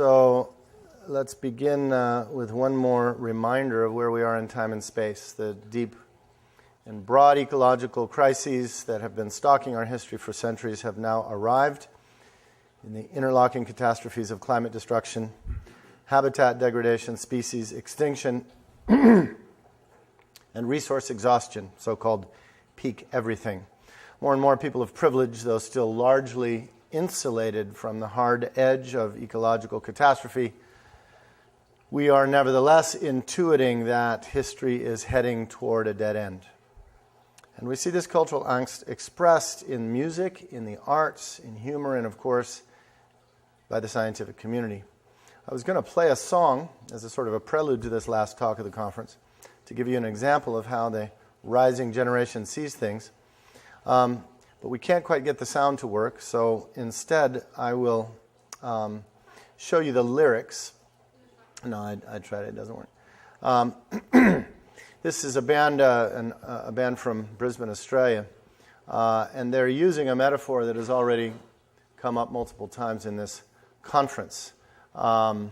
So let's begin with one more reminder of where we are in time and space. The deep and broad ecological crises that have been stalking our history for centuries have now arrived in the interlocking catastrophes of climate destruction, habitat degradation, species extinction, and resource exhaustion, so-called peak everything. More and more people of privilege, though still largely insulated from the hard edge of ecological catastrophe, we are nevertheless intuiting that history is heading toward a dead end. And we see this cultural angst expressed in music, in the arts, in humor, and of course, by the scientific community. I was going to play a song as a sort of a prelude to this last talk of the conference to give you an example of how the rising generation sees things. But we can't quite get the sound to work, so instead I will show you the lyrics. No, I tried it. It doesn't work. This is a band from Brisbane, Australia, and they're using a metaphor that has already come up multiple times in this conference. But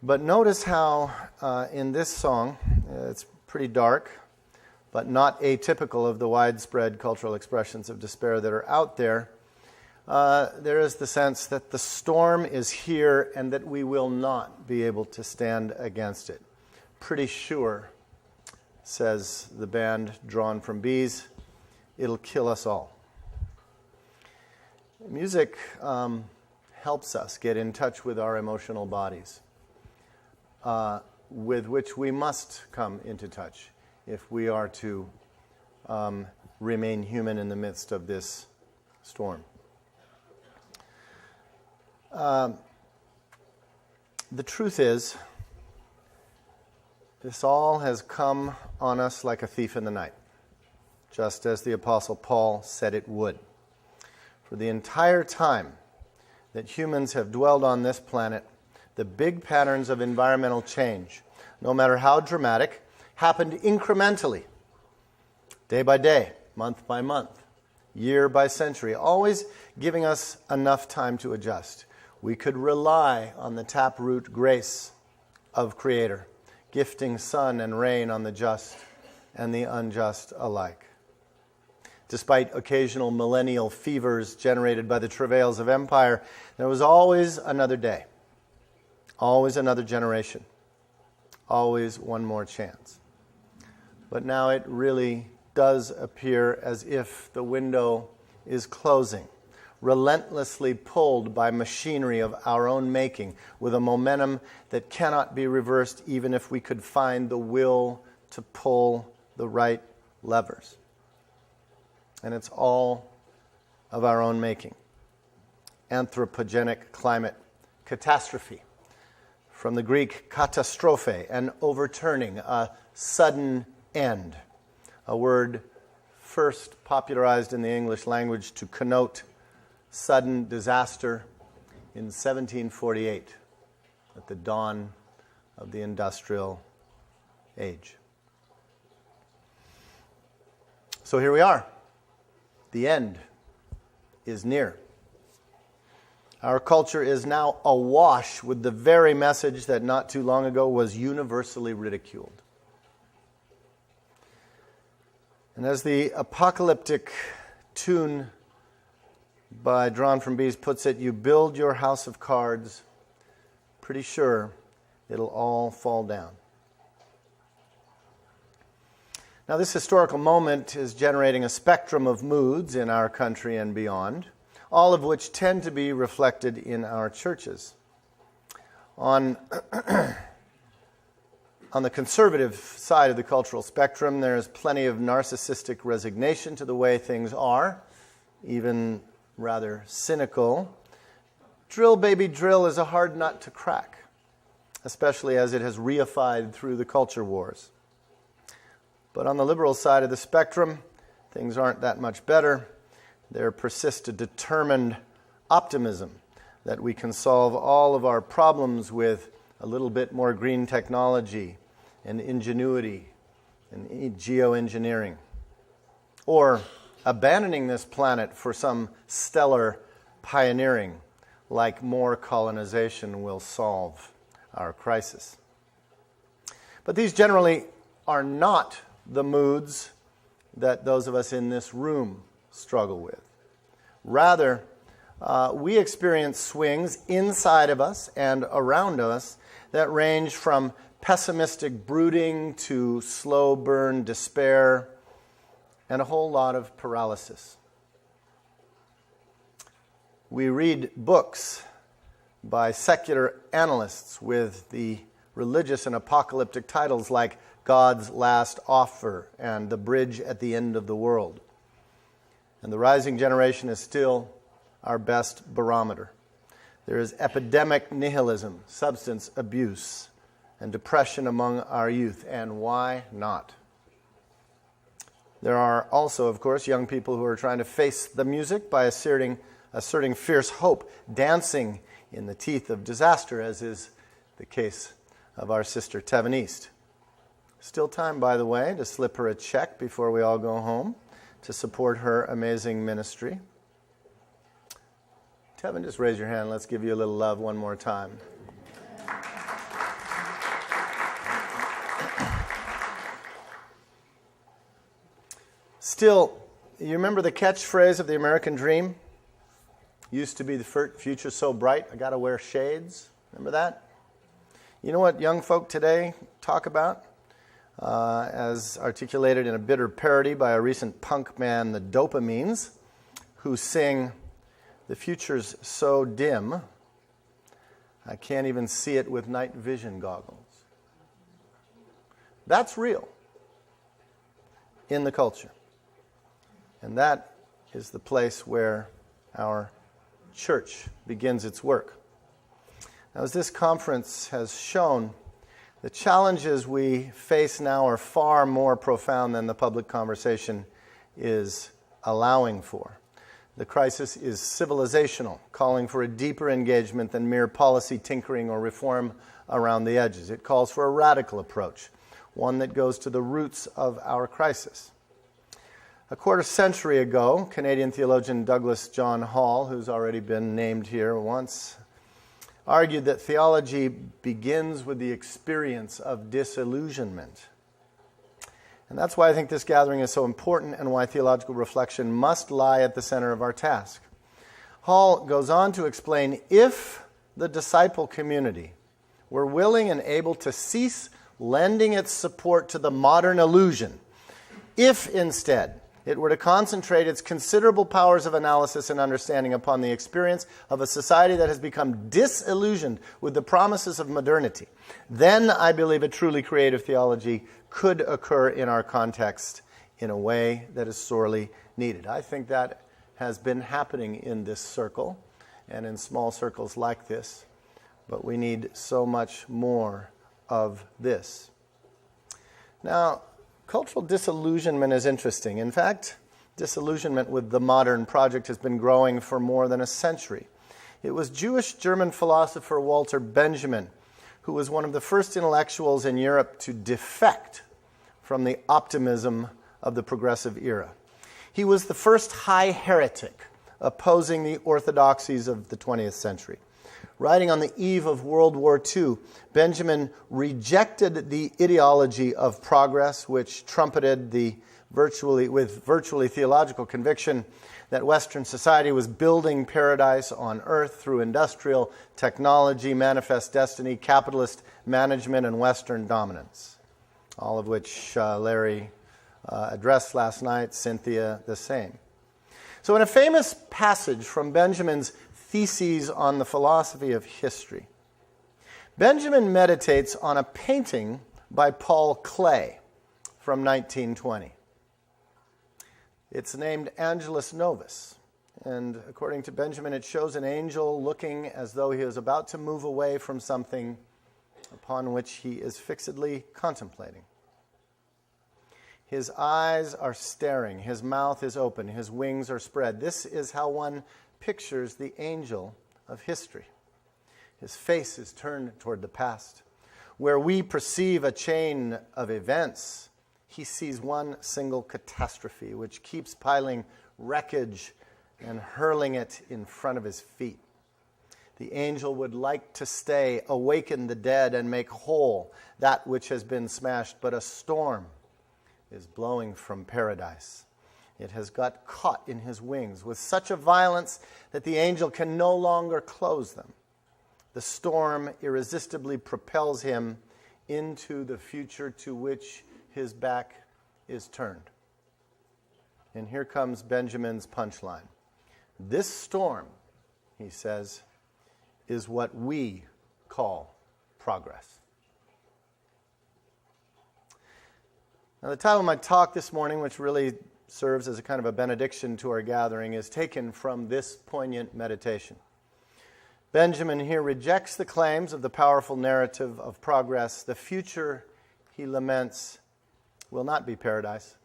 notice how in this song, it's pretty dark, but not atypical of the widespread cultural expressions of despair that are out there. There is the sense that the storm is here and that we will not be able to stand against it. Pretty sure, says the band drawn from bees, it'll kill us all. Music helps us get in touch with our emotional bodies, with which we must come into touch if we are to remain human in the midst of this storm. The truth is, this all has come on us like a thief in the night, just as the Apostle Paul said it would. For the entire time that humans have dwelled on this planet, the big patterns of environmental change, no matter how dramatic, happened incrementally, day by day, month by month, year by century, always giving us enough time to adjust. We could rely on the taproot grace of Creator, gifting sun and rain on the just and the unjust alike. Despite occasional millennial fevers generated by the travails of empire, there was always another day, always another generation, always one more chance. But now it really does appear as if the window is closing, relentlessly pulled by machinery of our own making, with a momentum that cannot be reversed even if we could find the will to pull the right levers. And it's all of our own making. Anthropogenic climate catastrophe. From the Greek katastrophe, an overturning, a sudden end. A word first popularized in the English language to connote sudden disaster in 1748 at the dawn of the industrial age. So here we are. The end is near. Our culture is now awash with the very message that not too long ago was universally ridiculed. And as the apocalyptic tune by Drawn from Bees puts it, you build your house of cards, pretty sure it'll all fall down. Now, this historical moment is generating a spectrum of moods in our country and beyond, all of which tend to be reflected in our churches. On the conservative side of the cultural spectrum, there's plenty of narcissistic resignation to the way things are, even rather cynical. Drill, baby, drill is a hard nut to crack, especially as it has reified through the culture wars. But on the liberal side of the spectrum, things aren't that much better. There persists a determined optimism that we can solve all of our problems with a little bit more green technology and ingenuity and geoengineering. Or abandoning this planet for some stellar pioneering, like more colonization will solve our crisis. But these generally are not the moods that those of us in this room struggle with. Rather, we experience swings inside of us and around us that range from pessimistic brooding to slow burn despair and a whole lot of paralysis. We read books by secular analysts with the religious and apocalyptic titles like God's Last Offer and The Bridge at the End of the World. And the rising generation is still our best barometer. There is epidemic nihilism, substance abuse, and depression among our youth. And why not? There are also, of course, young people who are trying to face the music by asserting fierce hope, dancing in the teeth of disaster, as is the case of our sister Tevin East. Still time, by the way, to slip her a check before we all go home to support her amazing ministry. Tevin, just raise your hand. Let's give you a little love one more time. Still, you remember the catchphrase of the American dream? Used to be the future so bright, I gotta wear shades. Remember that? You know what young folk today talk about? As articulated in a bitter parody by a recent punk man, the Dopamines, who sing, "The future's so dim, I can't even see it with night vision goggles." That's real in the culture. And that is the place where our church begins its work. Now, as this conference has shown, the challenges we face now are far more profound than the public conversation is allowing for. The crisis is civilizational, calling for a deeper engagement than mere policy tinkering or reform around the edges. It calls for a radical approach, one that goes to the roots of our crisis. A quarter century ago, Canadian theologian Douglas John Hall, who's already been named here once, argued that theology begins with the experience of disillusionment. And that's why I think this gathering is so important and why theological reflection must lie at the center of our task. Hall goes on to explain, if the disciple community were willing and able to cease lending its support to the modern illusion, if instead it were to concentrate its considerable powers of analysis and understanding upon the experience of a society that has become disillusioned with the promises of modernity, then I believe a truly creative theology could occur in our context in a way that is sorely needed. I think that has been happening in this circle and in small circles like this, but we need so much more of this. Now, cultural disillusionment is interesting. In fact, disillusionment with the modern project has been growing for more than a century. It was Jewish German philosopher Walter Benjamin who was one of the first intellectuals in Europe to defect from the optimism of the progressive era. He was the first high heretic opposing the orthodoxies of the 20th century. Writing on the eve of World War II, Benjamin rejected the ideology of progress, which trumpeted with virtually theological conviction that Western society was building paradise on earth through industrial technology, manifest destiny, capitalist management, and Western dominance. All of which Larry addressed last night, Cynthia the same. So in a famous passage from Benjamin's Theses on the Philosophy of History, Benjamin meditates on a painting by Paul Klee from 1920. It's named Angelus Novus, and according to Benjamin, it shows an angel looking as though he is about to move away from something upon which he is fixedly contemplating. His eyes are staring, his mouth is open, his wings are spread. This is how one pictures the angel of history. His face is turned toward the past. Where we perceive a chain of events, he sees one single catastrophe which keeps piling wreckage and hurling it in front of his feet. The angel would like to stay, awaken the dead, and make whole that which has been smashed. But a storm is blowing from paradise. It has got caught in his wings with such a violence that the angel can no longer close them. The storm irresistibly propels him into the future to which his back is turned. And here comes Benjamin's punchline. This storm, he says, is what we call progress. Now, the title of my talk this morning, which really serves as a kind of a benediction to our gathering, is taken from this poignant meditation. Benjamin here rejects the claims of the powerful narrative of progress. The future, he laments, will not be paradise,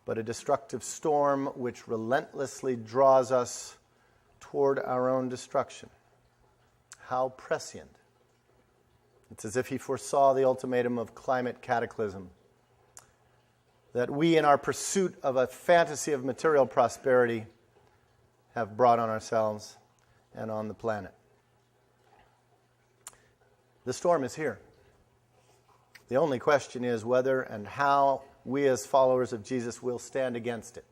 but a destructive storm which relentlessly draws us toward our own destruction. How prescient. It's as if he foresaw the ultimatum of climate cataclysm, that we, in our pursuit of a fantasy of material prosperity, have brought on ourselves and on the planet. The storm is here. The only question is whether and how we as followers of Jesus will stand against it.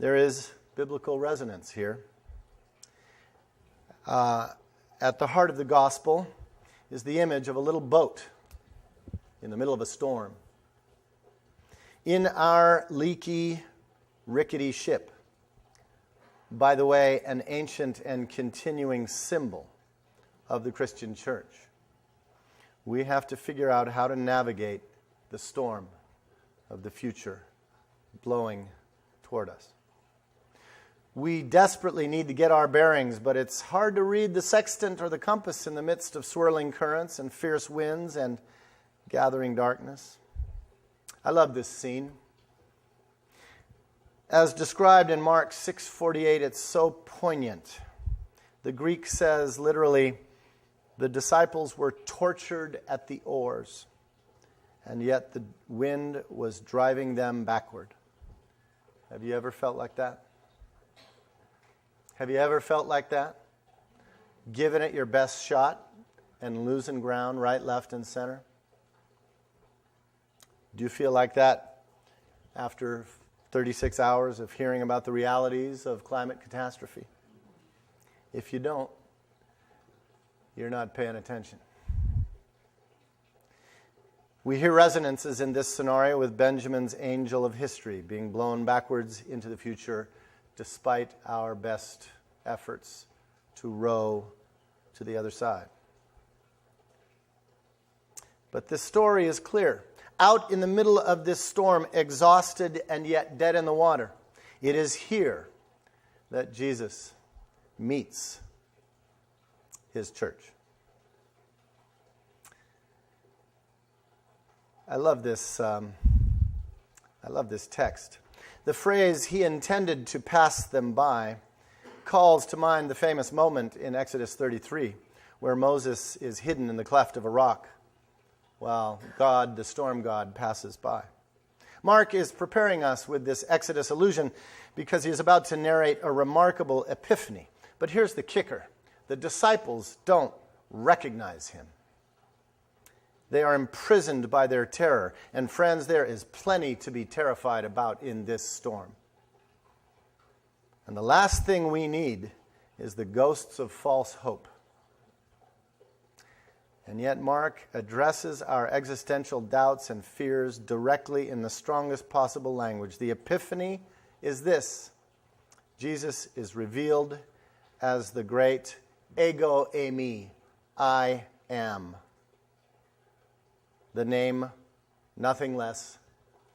There is biblical resonance here. At the heart of the gospel is the image of a little boat in the middle of a storm. In our leaky, rickety ship, by the way, an ancient and continuing symbol of the Christian church, we have to figure out how to navigate the storm of the future blowing toward us. We desperately need to get our bearings, but it's hard to read the sextant or the compass in the midst of swirling currents and fierce winds and gathering darkness. I love this scene. As described in Mark 6:48, it's so poignant. The Greek says literally, the disciples were tortured at the oars, and yet the wind was driving them backward. Have you ever felt like that? Have you ever felt like that? Giving it your best shot and losing ground right, left, and center? Do you feel like that after 36 hours of hearing about the realities of climate catastrophe? If you don't, you're not paying attention. We hear resonances in this scenario with Benjamin's angel of history being blown backwards into the future despite our best efforts to row to the other side. But this story is clear. Out in the middle of this storm, exhausted and yet dead in the water, it is here that Jesus meets his church. I love this text. The phrase, "he intended to pass them by," calls to mind the famous moment in Exodus 33, where Moses is hidden in the cleft of a rock while God, the storm god, passes by. Mark is preparing us with this Exodus allusion because he is about to narrate a remarkable epiphany. But here's the kicker. The disciples don't recognize him. They are imprisoned by their terror. And friends, there is plenty to be terrified about in this storm. And the last thing we need is the ghosts of false hope. And yet Mark addresses our existential doubts and fears directly in the strongest possible language. The epiphany is this: Jesus is revealed as the great ego eimi, I am. The name, nothing less,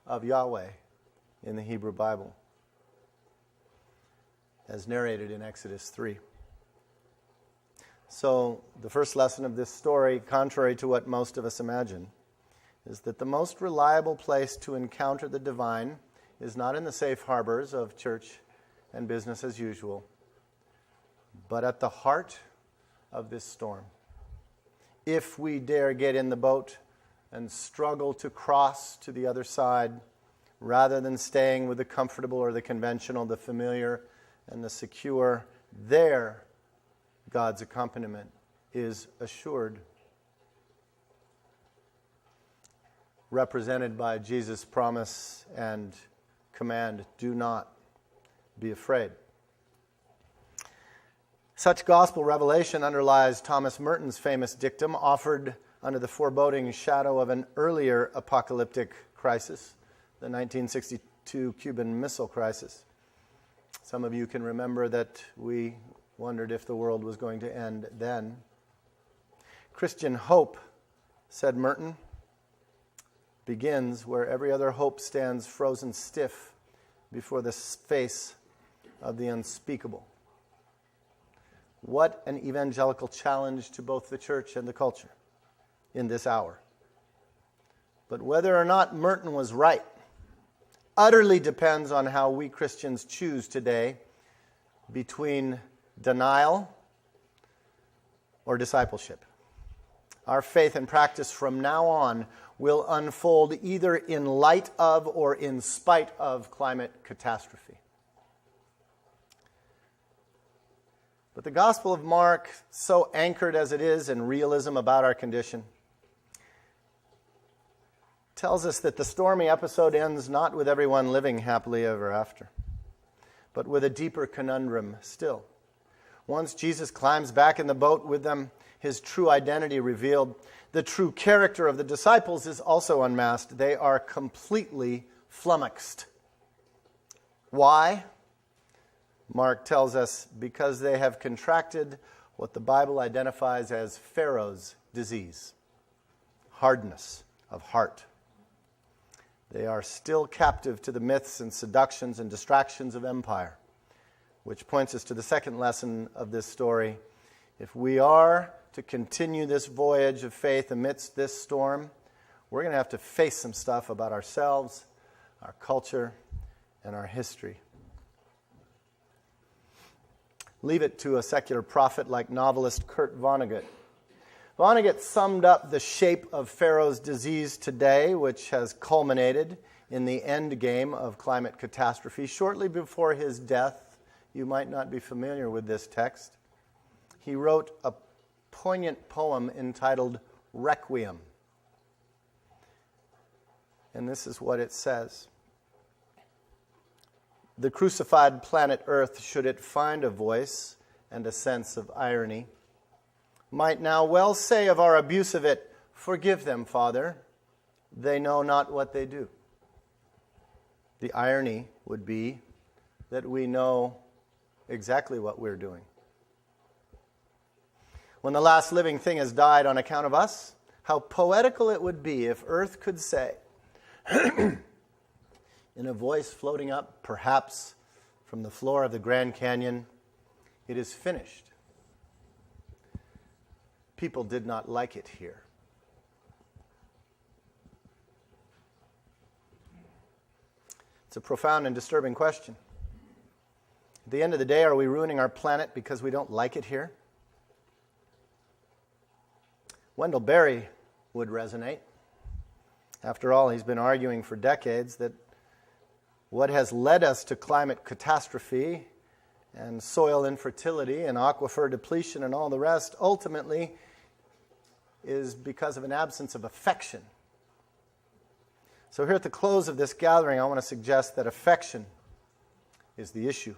of Yahweh in the Hebrew Bible, as narrated in Exodus 3. So, the first lesson of this story, contrary to what most of us imagine, is that the most reliable place to encounter the divine is not in the safe harbors of church and business as usual, but at the heart of this storm. If we dare get in the boat and struggle to cross to the other side, rather than staying with the comfortable or the conventional, the familiar and the secure, there God's accompaniment is assured, represented by Jesus' promise and command, do not be afraid. Such gospel revelation underlies Thomas Merton's famous dictum, offered under the foreboding shadow of an earlier apocalyptic crisis, the 1962 Cuban Missile Crisis. Some of you can remember that we wondered if the world was going to end then. Christian hope, said Merton, begins where every other hope stands frozen stiff before the face of the unspeakable. What an evangelical challenge to both the church and the culture in this hour. But whether or not Merton was right utterly depends on how we Christians choose today between denial or discipleship. Our faith and practice from now on will unfold either in light of or in spite of climate catastrophe. But the Gospel of Mark, so anchored as it is in realism about our condition, tells us that the stormy episode ends not with everyone living happily ever after, but with a deeper conundrum still. Once Jesus climbs back in the boat with them, his true identity revealed, the true character of the disciples is also unmasked. They are completely flummoxed. Why? Mark tells us because they have contracted what the Bible identifies as Pharaoh's disease, hardness of heart. They are still captive to the myths and seductions and distractions of empire, which points us to the second lesson of this story. If we are to continue this voyage of faith amidst this storm, we're going to have to face some stuff about ourselves, our culture, and our history. Leave it to a secular prophet like novelist Kurt Vonnegut. Vonnegut summed up the shape of Pharaoh's disease today, which has culminated in the end game of climate catastrophe. Shortly before his death, you might not be familiar with this text, he wrote a poignant poem entitled Requiem. And this is what it says. The crucified planet Earth, should it find a voice and a sense of irony, might now well say of our abuse of it, forgive them, Father, they know not what they do. The irony would be that we know exactly what we're doing. When the last living thing has died on account of us, how poetical it would be if Earth could say, in a voice floating up, perhaps from the floor of the Grand Canyon, it is finished. People did not like it here. It's a profound and disturbing question. At the end of the day, are we ruining our planet because we don't like it here? Wendell Berry would resonate. After all, he's been arguing for decades that what has led us to climate catastrophe and soil infertility and aquifer depletion and all the rest ultimately is because of an absence of affection. So here at the close of this gathering, I want to suggest that affection is the issue.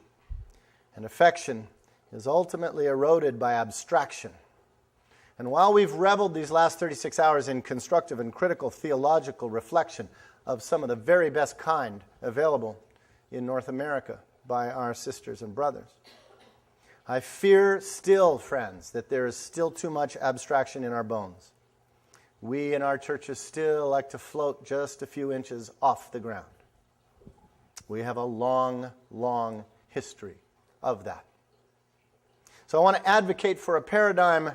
And affection is ultimately eroded by abstraction. And while we've reveled these last 36 hours in constructive and critical theological reflection of some of the very best kind available in North America by our sisters and brothers, I fear still, friends, that there is still too much abstraction in our bones. We in our churches still like to float just a few inches off the ground. We have a long, long history of that. So I want to advocate for a paradigm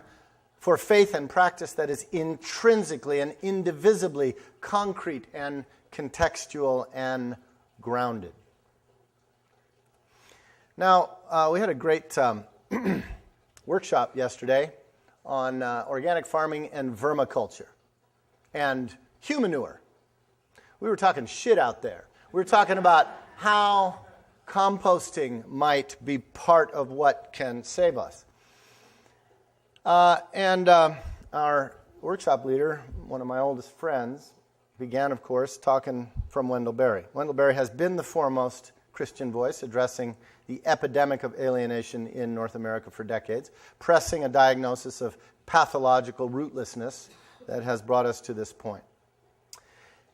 for faith and practice that is intrinsically and indivisibly concrete and contextual and grounded. Now, we had a great workshop yesterday on organic farming and vermiculture and humanure. We were talking shit out there. We were talking about how composting might be part of what can save us. And our workshop leader, one of my oldest friends, began, of course, talking from Wendell Berry. Wendell Berry has been the foremost Christian voice addressing the epidemic of alienation in North America for decades, pressing a diagnosis of pathological rootlessness that has brought us to this point.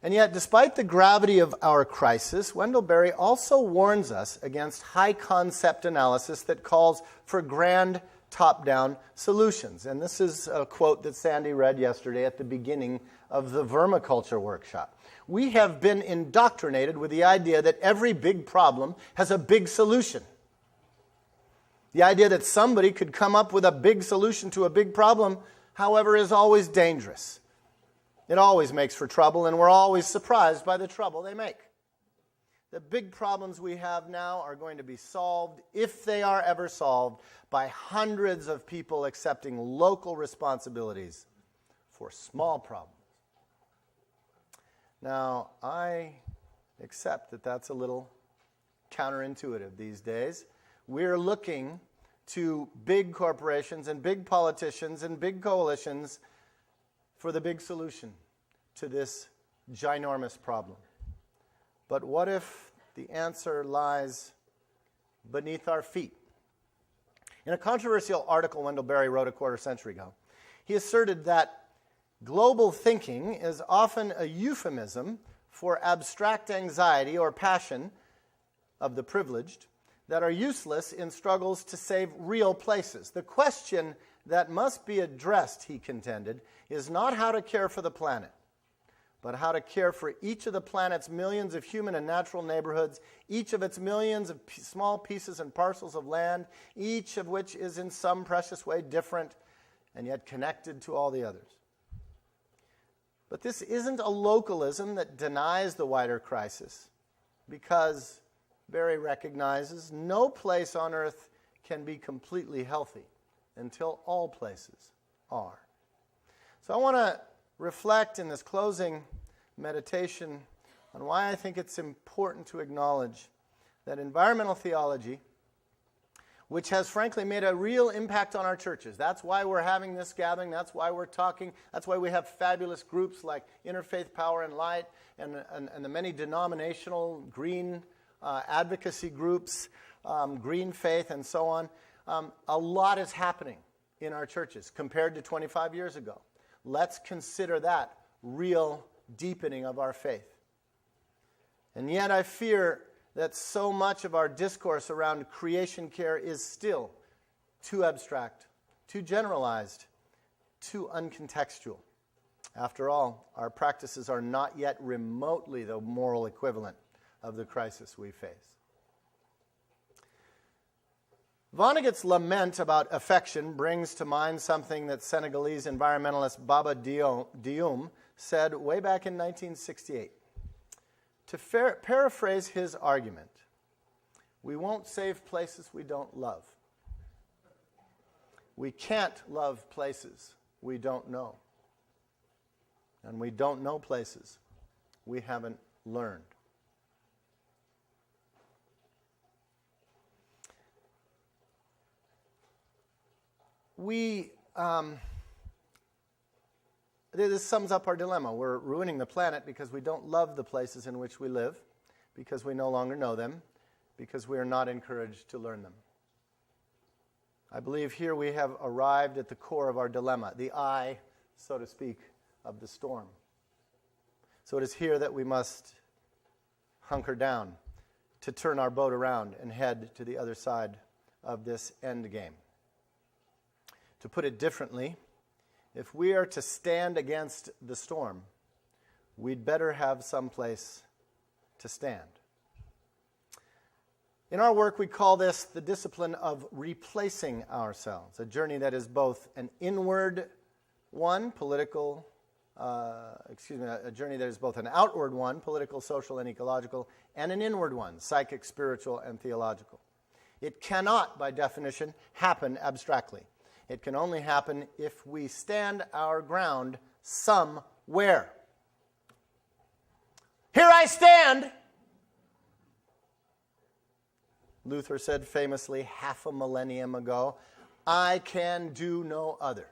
And yet, despite the gravity of our crisis, Wendell Berry also warns us against high-concept analysis that calls for grand top-down solutions. And this is a quote that Sandy read yesterday at the beginning of the vermiculture workshop. We have been indoctrinated with the idea that every big problem has a big solution. The idea that somebody could come up with a big solution to a big problem, however, is always dangerous. It always makes for trouble, and we're always surprised by the trouble they make. The big problems we have now are going to be solved, if they are ever solved, by hundreds of people accepting local responsibilities for small problems. Now, I accept that that's a little counterintuitive these days. We're looking to big corporations and big politicians and big coalitions for the big solution to this ginormous problem. But what if the answer lies beneath our feet? In a controversial article Wendell Berry wrote a quarter century ago, he asserted that global thinking is often a euphemism for abstract anxiety or passion of the privileged that are useless in struggles to save real places. The question that must be addressed, he contended, is not how to care for the planet, but how to care for each of the planet's millions of human and natural neighborhoods, each of its millions of small pieces and parcels of land, each of which is in some precious way different and yet connected to all the others. But this isn't a localism that denies the wider crisis, because Berry recognizes no place on earth can be completely healthy until all places are. So I want to reflect in this closing meditation on why I think it's important to acknowledge that environmental theology, which has frankly made a real impact on our churches. That's why we're having this gathering. That's why we're talking. That's why we have fabulous groups like Interfaith Power and Light and the many denominational green advocacy groups, Green Faith, and so on. A lot is happening in our churches compared to 25 years ago. Let's consider that real deepening of our faith. And yet I fear that so much of our discourse around creation care is still too abstract, too generalized, too uncontextual. After all, our practices are not yet remotely the moral equivalent of the crisis we face. Vonnegut's lament about affection brings to mind something that Senegalese environmentalist Baba Dioum said way back in 1968. To paraphrase his argument, we won't save places we don't love. We can't love places we don't know. And we don't know places we haven't learned. This sums up our dilemma. We're ruining the planet because we don't love the places in which we live, because we no longer know them, because we are not encouraged to learn them. I believe here we have arrived at the core of our dilemma, the eye, so to speak, of the storm. So it is here that we must hunker down to turn our boat around and head to the other side of this end game. To put it differently, if we are to stand against the storm, we'd better have some place to stand. In our work, we call this the discipline of replacing ourselves, a journey that is both an inward one, a journey that is both an outward one, political, social, and ecological, and an inward one, psychic, spiritual, and theological. It cannot, by definition, happen abstractly. It can only happen if we stand our ground somewhere. Here I stand, Luther said famously half a millennium ago. I can do no other.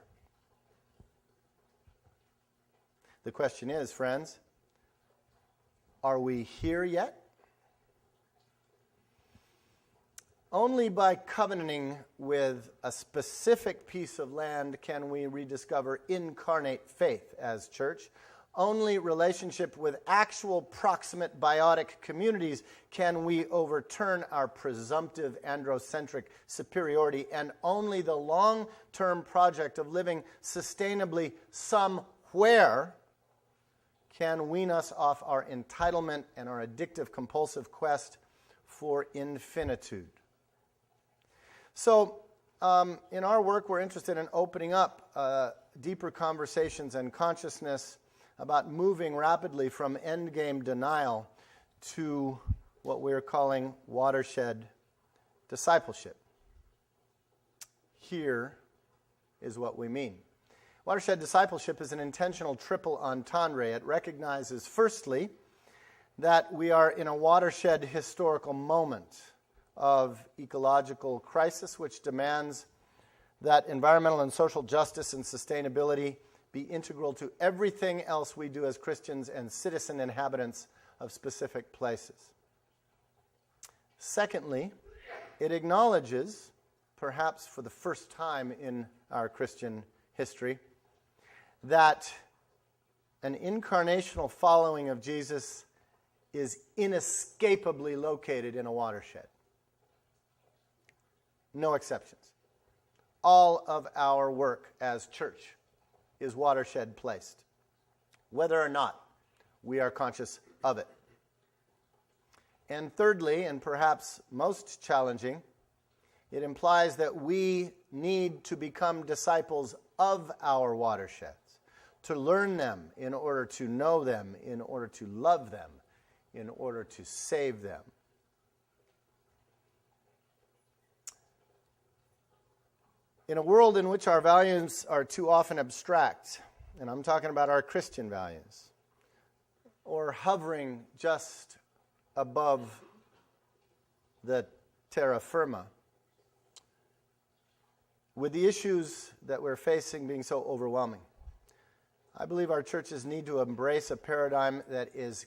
The question is, friends, are we here yet? Only by covenanting with a specific piece of land can we rediscover incarnate faith as church. Only relationship with actual proximate biotic communities can we overturn our presumptive androcentric superiority, and only the long-term project of living sustainably somewhere can wean us off our entitlement and our addictive compulsive quest for infinitude. So, in our work, we're interested in opening up deeper conversations and consciousness about moving rapidly from endgame denial to what we're calling watershed discipleship. Here is what we mean. Watershed discipleship is an intentional triple entendre. It recognizes, firstly, that we are in a watershed historical moment of ecological crisis, which demands that environmental and social justice and sustainability be integral to everything else we do as Christians and citizen inhabitants of specific places. Secondly, it acknowledges, perhaps for the first time in our Christian history, that an incarnational following of Jesus is inescapably located in a watershed. No exceptions. All of our work as church is watershed placed, whether or not we are conscious of it. And thirdly, and perhaps most challenging, it implies that we need to become disciples of our watersheds, to learn them in order to know them, in order to love them, in order to save them. In a world in which our values are too often abstract, and I'm talking about our Christian values, or hovering just above the terra firma, with the issues that we're facing being so overwhelming, I believe our churches need to embrace a paradigm that is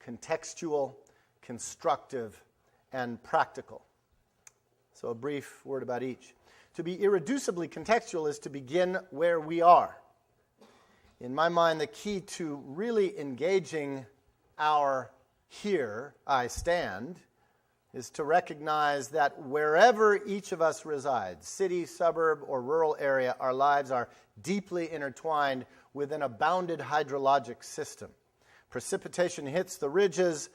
contextual, constructive, and practical. So a brief word about each. To be irreducibly contextual is to begin where we are. In my mind, the key to really engaging our here I stand is to recognize that wherever each of us resides, city, suburb, or rural area, our lives are deeply intertwined within a bounded hydrologic system. Precipitation hits the ridges,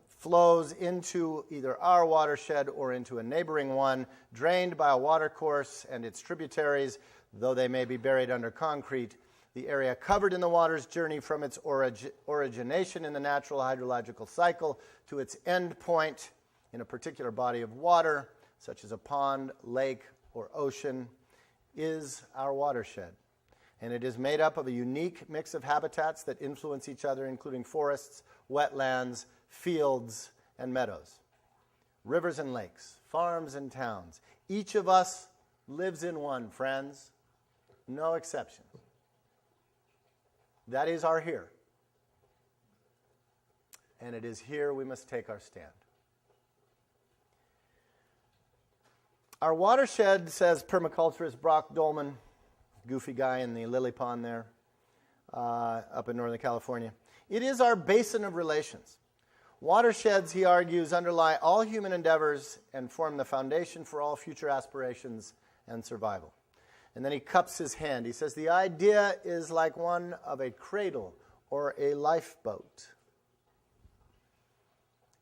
flows into either our watershed or into a neighboring one, drained by a watercourse and its tributaries, though they may be buried under concrete. The area covered in the water's journey from its origination in the natural hydrological cycle to its end point in a particular body of water, such as a pond, lake, or ocean, is our watershed. And it is made up of a unique mix of habitats that influence each other, including forests, wetlands, fields, and meadows, rivers and lakes, farms and towns. Each of us lives in one, friends. No exception. That is our here. And it is here we must take our stand. Our watershed, says permaculturist Brock Dolman, goofy guy in the lily pond there, up in Northern California. It is our basin of relations. Watersheds, he argues, underlie all human endeavors and form the foundation for all future aspirations and survival. And then he cups his hand. He says, the idea is like one of a cradle or a lifeboat.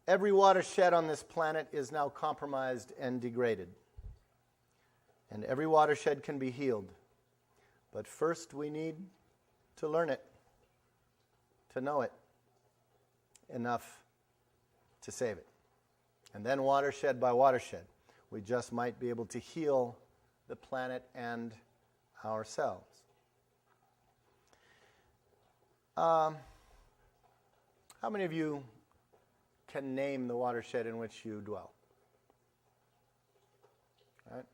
Every watershed on this planet is now compromised and degraded. And every watershed can be healed. But first we need to learn it, to know it enough to save it. And then watershed by watershed, we just might be able to heal the planet and ourselves. How many of you can name the watershed in which you dwell? Right?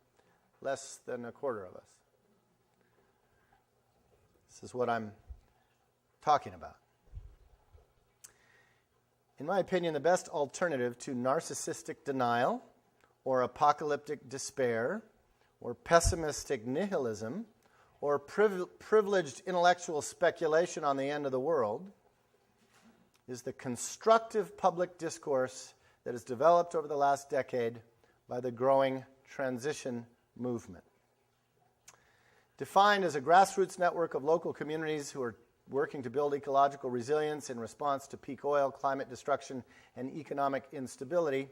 less than a quarter of us. This is what I'm talking about. In my opinion, the best alternative to narcissistic denial or apocalyptic despair or pessimistic nihilism or privileged intellectual speculation on the end of the world is the constructive public discourse that has developed over the last decade by the growing transition movement. Defined as a grassroots network of local communities who are working to build ecological resilience in response to peak oil, climate destruction, and economic instability,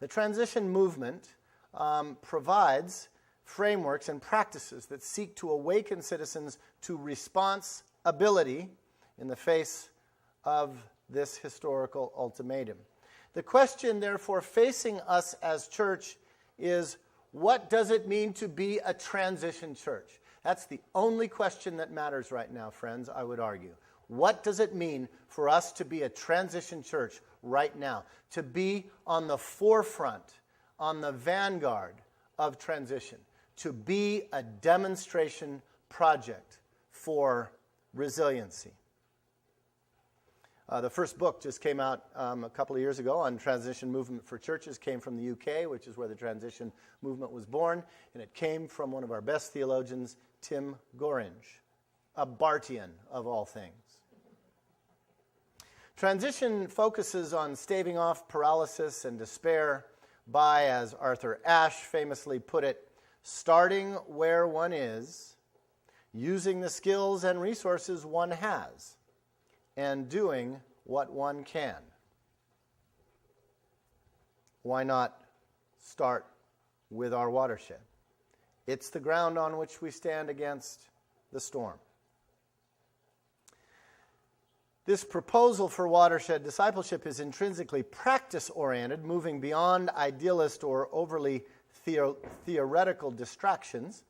the transition movement provides frameworks and practices that seek to awaken citizens to responsibility in the face of this historical ultimatum. The question, therefore, facing us as church is, what does it mean to be a transition church? That's the only question that matters right now, friends, I would argue. What does it mean for us to be a transition church right now? To be on the forefront, on the vanguard of transition. To be a demonstration project for resiliency. The first book just came out a couple of years ago on transition movement for churches, came from the UK, which is where the transition movement was born, and it came from one of our best theologians, Tim Gorringe, a Bartian of all things. Transition focuses on staving off paralysis and despair by, as Arthur Ashe famously put it, starting where one is, using the skills and resources one has, and doing what one can. Why not start with our watershed? It's the ground on which we stand against the storm. This proposal for watershed discipleship is intrinsically practice-oriented, moving beyond idealist or overly theoretical distractions,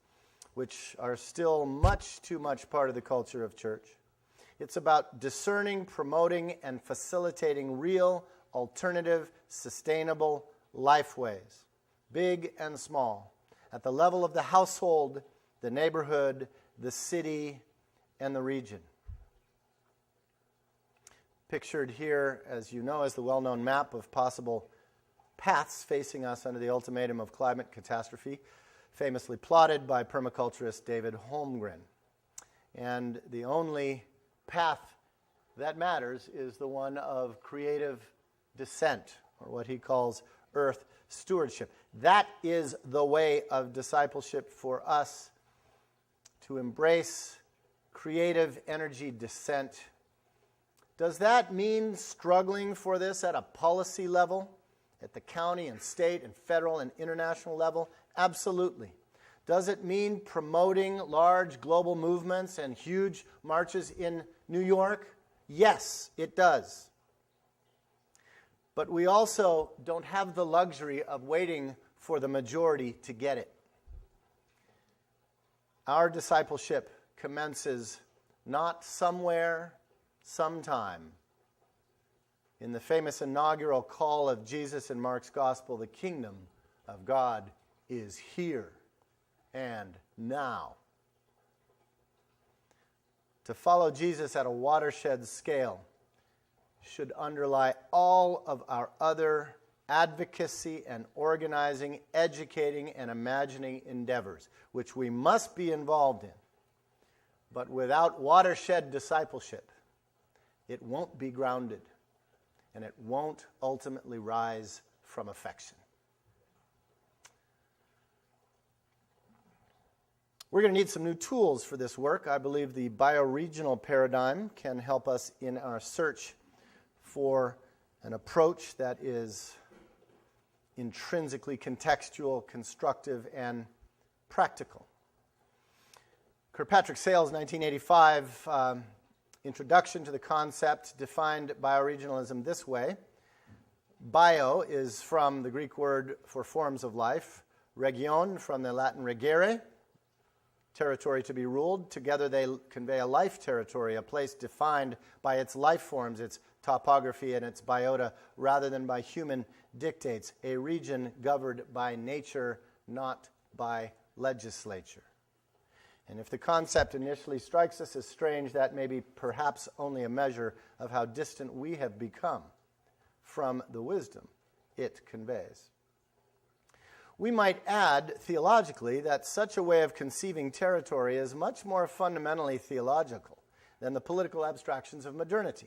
which are still much too much part of the culture of church. It's about discerning, promoting, and facilitating real, alternative, sustainable lifeways, big and small, at the level of the household, the neighborhood, the city, and the region. Pictured here, as you know, is the well-known map of possible paths facing us under the ultimatum of climate catastrophe, famously plotted by permaculturist David Holmgren. And the only path that matters is the one of creative descent, or what he calls earth stewardship. That is the way of discipleship for us, to embrace creative energy descent. Does that mean struggling for this at a policy level, at the county and state and federal and international level? Absolutely. Does it mean promoting large global movements and huge marches in New York? Yes, it does. But we also don't have the luxury of waiting for the majority to get it. Our discipleship commences not somewhere, sometime. In the famous inaugural call of Jesus in Mark's Gospel, the kingdom of God is here and now. To follow Jesus at a watershed scale should underlie all of our other advocacy and organizing, educating, and imagining endeavors, which we must be involved in. But without watershed discipleship, it won't be grounded, and it won't ultimately rise from affection. We're going to need some new tools for this work. I believe the bioregional paradigm can help us in our search for an approach that is intrinsically contextual, constructive, and practical. Kirkpatrick Sale's 1985 introduction to the concept defined bioregionalism this way. Bio is from the Greek word for forms of life, region from the Latin regere, territory to be ruled. Together they convey a life territory, a place defined by its life forms, its topography, and its biota, rather than by human dictates, a region governed by nature, not by legislature. And if the concept initially strikes us as strange, that may be perhaps only a measure of how distant we have become from the wisdom it conveys. We might add, theologically, that such a way of conceiving territory is much more fundamentally theological than the political abstractions of modernity.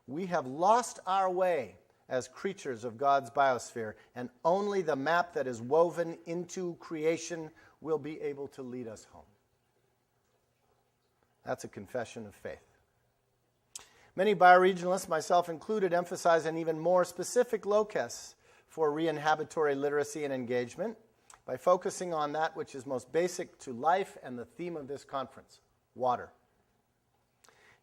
We have lost our way as creatures of God's biosphere, and only the map that is woven into creation will be able to lead us home. That's a confession of faith. Many bioregionalists, myself included, emphasize an even more specific locus for re-inhabitory literacy and engagement by focusing on that which is most basic to life and the theme of this conference, water.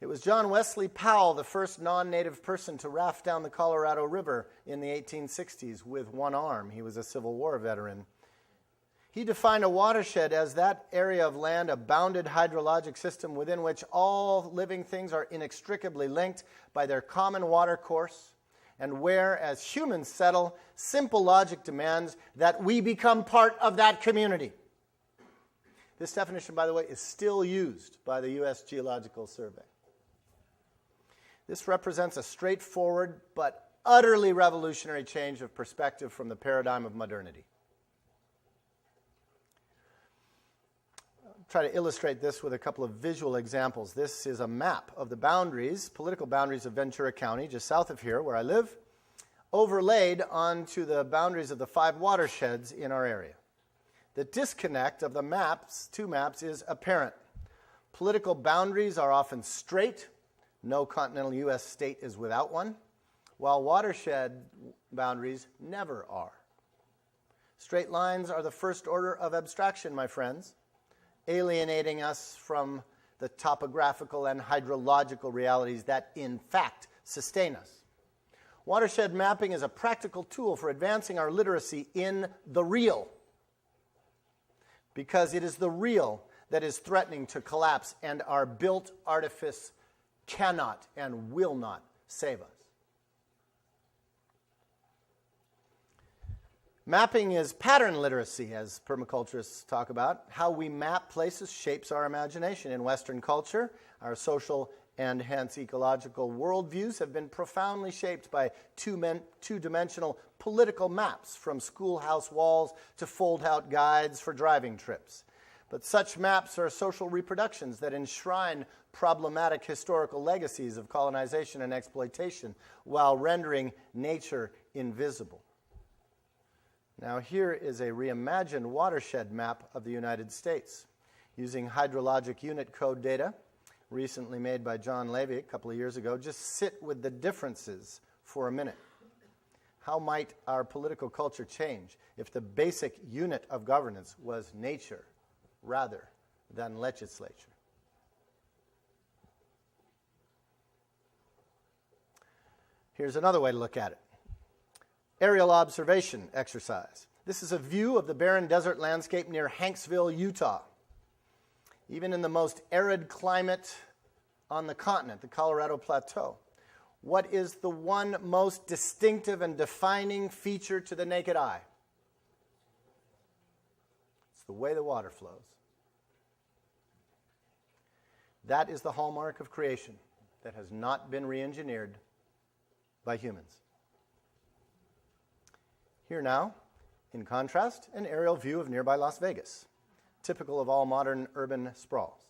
It was John Wesley Powell, the first non-native person to raft down the Colorado River in the 1860s with one arm. He was a Civil War veteran. He defined a watershed as that area of land, a bounded hydrologic system within which all living things are inextricably linked by their common water course, and where, as humans settle, simple logic demands that we become part of that community. This definition, by the way, is still used by the U.S. Geological Survey. This represents a straightforward but utterly revolutionary change of perspective from the paradigm of modernity. I'll try to illustrate this with a couple of visual examples. This is a map of the boundaries, political boundaries of Ventura County, just south of here where I live, overlaid onto the boundaries of the 5 watersheds in our area. The disconnect of the maps, 2 maps, is apparent. Political boundaries are often straight. No continental U.S. state is without one, while watershed boundaries never are. Straight lines are the first order of abstraction, my friends, alienating us from the topographical and hydrological realities that, in fact, sustain us. Watershed mapping is a practical tool for advancing our literacy in the real, because it is the real that is threatening to collapse, and our built artifice cannot and will not save us. Mapping is pattern literacy, as permaculturists talk about. How we map places shapes our imagination. In Western culture, our social and hence ecological worldviews have been profoundly shaped by two-dimensional political maps, from schoolhouse walls to fold-out guides for driving trips. But such maps are social reproductions that enshrine problematic historical legacies of colonization and exploitation while rendering nature invisible. Now, here is a reimagined watershed map of the United States using hydrologic unit code data recently made by John Levy a couple of years ago. Just sit with the differences for a minute. How might our political culture change if the basic unit of governance was nature rather than legislature? Here's another way to look at it. Aerial observation exercise. This is a view of the barren desert landscape near Hanksville, Utah. Even in the most arid climate on the continent, the Colorado Plateau, what is the one most distinctive and defining feature to the naked eye? It's the way the water flows. That is the hallmark of creation that has not been re-engineered by humans. Here now, in contrast, an aerial view of nearby Las Vegas, typical of all modern urban sprawls.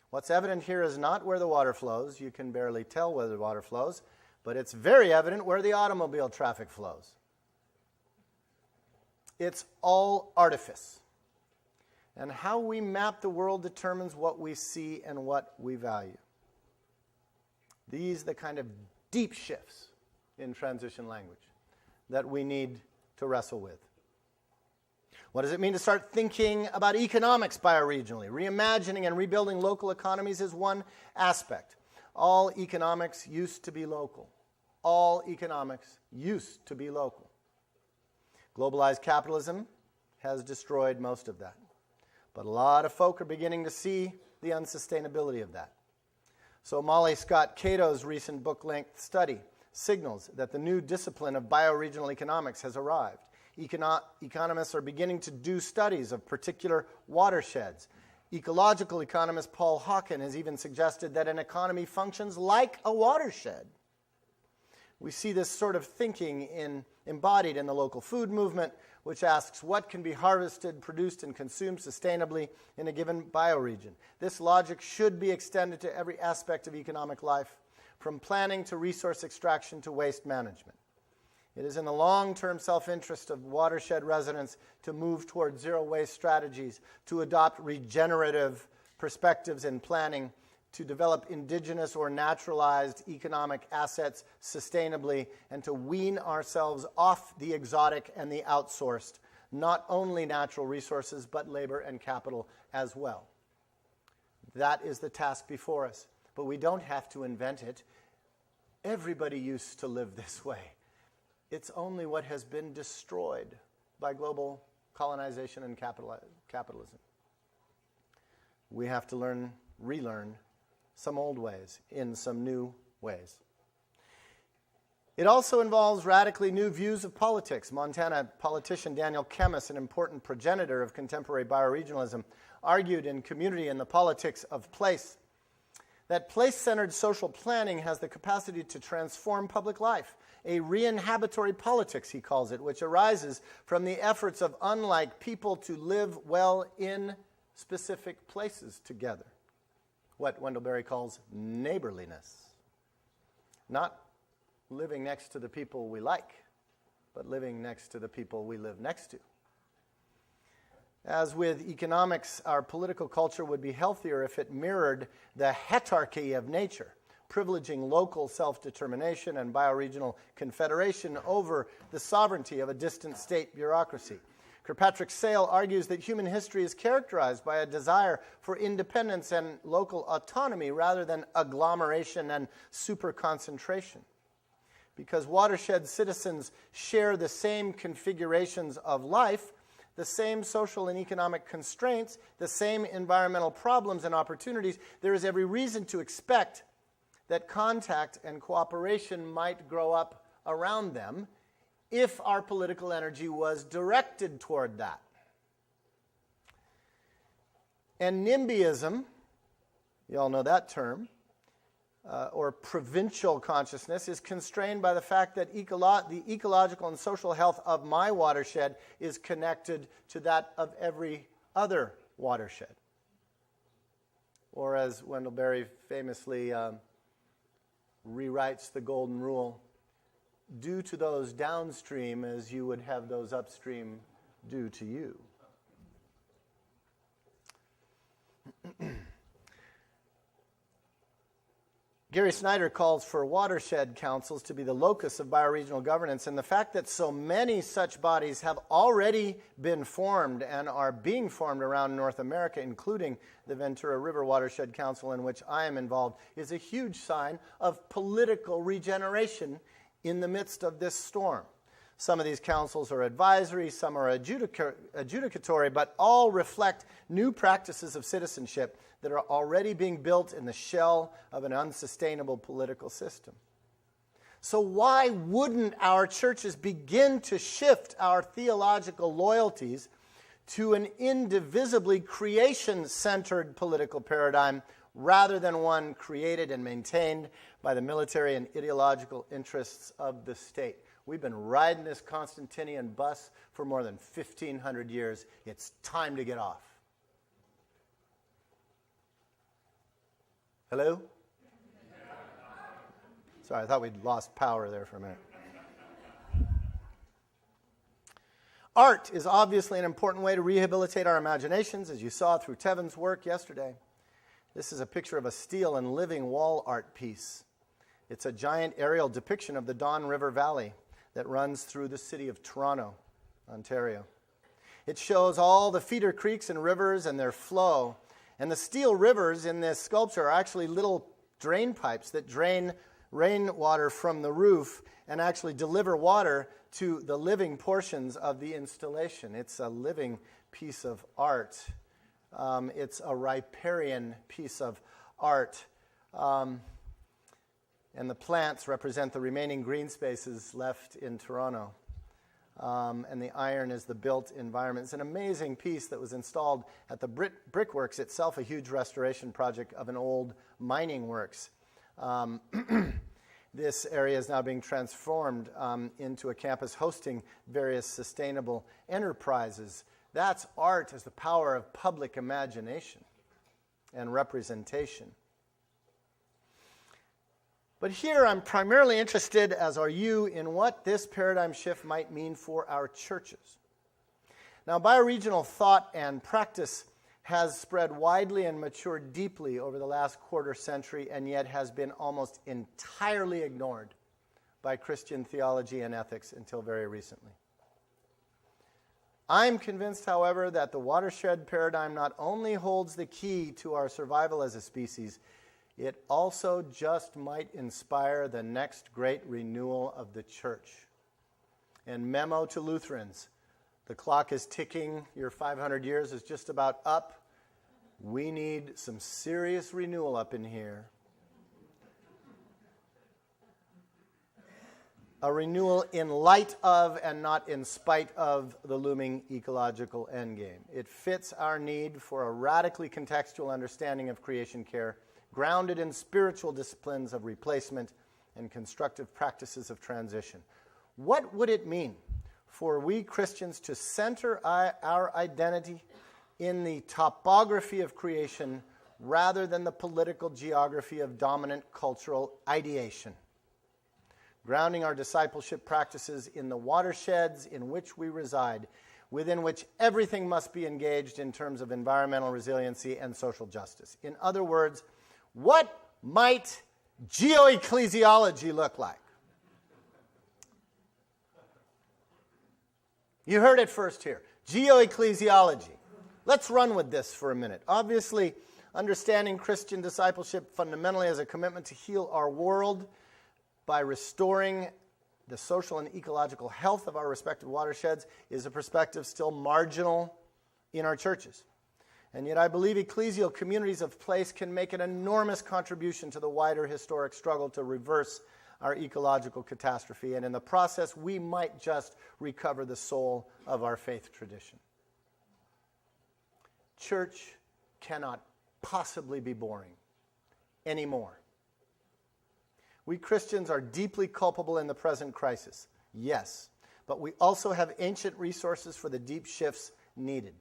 What's evident here is not where the water flows. You can barely tell where the water flows, but it's very evident where the automobile traffic flows. It's all artifice. And how we map the world determines what we see and what we value. These are the kind of deep shifts in transition language that we need to wrestle with. What does it mean to start thinking about economics bioregionally? Reimagining and rebuilding local economies is one aspect. All economics used to be local. All economics used to be local. Globalized capitalism has destroyed most of that. But a lot of folk are beginning to see the unsustainability of that. So Molly Scott Cato's recent book-length study signals that the new discipline of bioregional economics has arrived. Economists are beginning to do studies of particular watersheds. Ecological economist Paul Hawken has even suggested that an economy functions like a watershed. We see this sort of thinking embodied in the local food movement, which asks what can be harvested, produced, and consumed sustainably in a given bioregion. This logic should be extended to every aspect of economic life, from planning to resource extraction to waste management. It is in the long-term self-interest of watershed residents to move toward zero-waste strategies, to adopt regenerative perspectives in planning, to develop indigenous or naturalized economic assets sustainably, and to wean ourselves off the exotic and the outsourced, not only natural resources, but labor and capital as well. That is the task before us. But we don't have to invent it. Everybody used to live this way. It's only what has been destroyed by global colonization and capitalism. We have to relearn some old ways in some new ways. It also involves radically new views of politics. Montana politician Daniel Kemmis, an important progenitor of contemporary bioregionalism, argued in Community and the Politics of Place that place-centered social planning has the capacity to transform public life, a re-inhabitory politics, he calls it, which arises from the efforts of unlike people to live well in specific places together. What Wendell Berry calls neighborliness. Not living next to the people we like, but living next to the people we live next to. As with economics, our political culture would be healthier if it mirrored the hetarchy of nature, privileging local self-determination and bioregional confederation over the sovereignty of a distant state bureaucracy. Kirkpatrick Sale argues that human history is characterized by a desire for independence and local autonomy rather than agglomeration and super-concentration. Because watershed citizens share the same configurations of life, the same social and economic constraints, the same environmental problems and opportunities, there is every reason to expect that contact and cooperation might grow up around them if our political energy was directed toward that. And NIMBYism, you all know that term, or provincial consciousness, is constrained by the fact that the ecological and social health of my watershed is connected to that of every other watershed. Or as Wendell Berry famously rewrites the Golden Rule, do to those downstream as you would have those upstream do to you. Gary Snyder calls for watershed councils to be the locus of bioregional governance, and the fact that so many such bodies have already been formed and are being formed around North America, including the Ventura River Watershed Council, in which I am involved, is a huge sign of political regeneration in the midst of this storm. Some of these councils are advisory, some are adjudicatory, but all reflect new practices of citizenship that are already being built in the shell of an unsustainable political system. So why wouldn't our churches begin to shift our theological loyalties to an indivisibly creation-centered political paradigm rather than one created and maintained by the military and ideological interests of the state? We've been riding this Constantinian bus for more than 1,500 years. It's time to get off. Hello? Sorry, I thought we'd lost power there for a minute. Art is obviously an important way to rehabilitate our imaginations, as you saw through Tevin's work yesterday. This is a picture of a steel and living wall art piece. It's a giant aerial depiction of the Don River Valley that runs through the city of Toronto, Ontario. It shows all the feeder creeks and rivers and their flow. And the steel rivers in this sculpture are actually little drain pipes that drain rainwater from the roof and actually deliver water to the living portions of the installation. It's a living piece of art. It's a riparian piece of art. And the plants represent the remaining green spaces left in Toronto. and the iron is the built environment. It's an amazing piece that was installed at the Brickworks, itself a huge restoration project of an old mining works. This area is now being transformed into a campus hosting various sustainable enterprises. That's art as the power of public imagination and representation. But here I'm primarily interested, as are you, in what this paradigm shift might mean for our churches. Now, bioregional thought and practice has spread widely and matured deeply over the last quarter century, and yet has been almost entirely ignored by Christian theology and ethics until very recently. I'm convinced, however, that the watershed paradigm not only holds the key to our survival as a species, it also just might inspire the next great renewal of the church. And memo to Lutherans, the clock is ticking, your 500 years is just about up. We need some serious renewal up in here. A renewal in light of and not in spite of the looming ecological endgame. It fits our need for a radically contextual understanding of creation care, grounded in spiritual disciplines of replacement and constructive practices of transition. What would it mean for we Christians to center our identity in the topography of creation rather than the political geography of dominant cultural ideation? Grounding our discipleship practices in the watersheds in which we reside, within which everything must be engaged in terms of environmental resiliency and social justice. In other words, what might geoecclesiology look like? You heard it first here. Geoecclesiology. Let's run with this for a minute. Obviously, understanding Christian discipleship fundamentally as a commitment to heal our world by restoring the social and ecological health of our respective watersheds is a perspective still marginal in our churches. And yet I believe ecclesial communities of place can make an enormous contribution to the wider historic struggle to reverse our ecological catastrophe. And in the process, we might just recover the soul of our faith tradition. Church cannot possibly be boring anymore. We Christians are deeply culpable in the present crisis, yes, but we also have ancient resources for the deep shifts needed.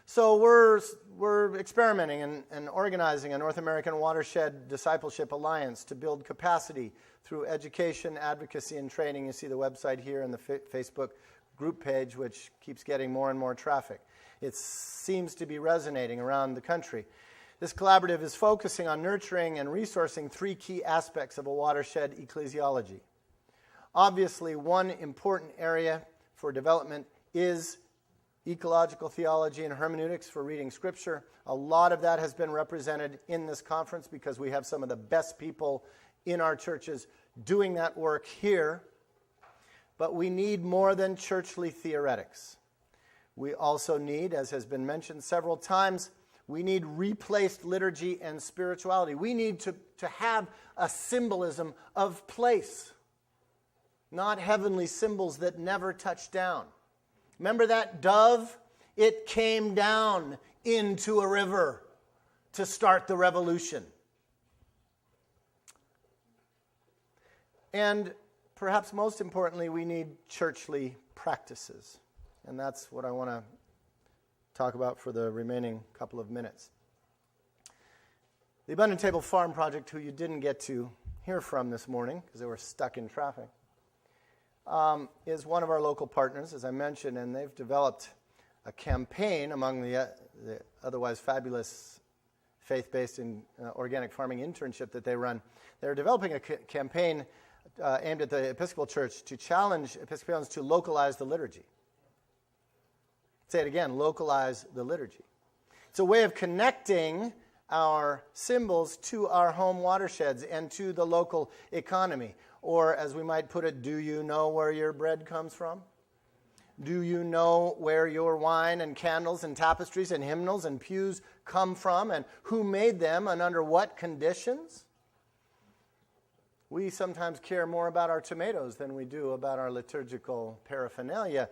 So we're experimenting and organizing a North American Watershed Discipleship Alliance to build capacity through education, advocacy, and training. You see the website here and the Facebook group page, which keeps getting more and more traffic. It seems to be resonating around the country. This collaborative is focusing on nurturing and resourcing three key aspects of a watershed ecclesiology. Obviously, one important area for development is ecological theology and hermeneutics for reading Scripture. A lot of that has been represented in this conference because we have some of the best people in our churches doing that work here. But we need more than churchly theoretics. We also need, as has been mentioned several times, we need replaced liturgy and spirituality. We need to have a symbolism of place, not heavenly symbols that never touch down. Remember that dove? It came down into a river to start the revolution. And perhaps most importantly, we need churchly practices. And that's what I want to talk about for the remaining couple of minutes. The Abundant Table Farm Project, who you didn't get to hear from this morning because they were stuck in traffic, is one of our local partners, as I mentioned, and they've developed a campaign among the otherwise fabulous faith-based and organic farming internship that they run. They're developing a campaign aimed at the Episcopal Church to challenge Episcopalians to localize the liturgy. Say it again, localize the liturgy. It's a way of connecting our symbols to our home watersheds and to the local economy. Or, as we might put it, do you know where your bread comes from? Do you know where your wine and candles and tapestries and hymnals and pews come from, and who made them and under what conditions? We sometimes care more about our tomatoes than we do about our liturgical paraphernalia.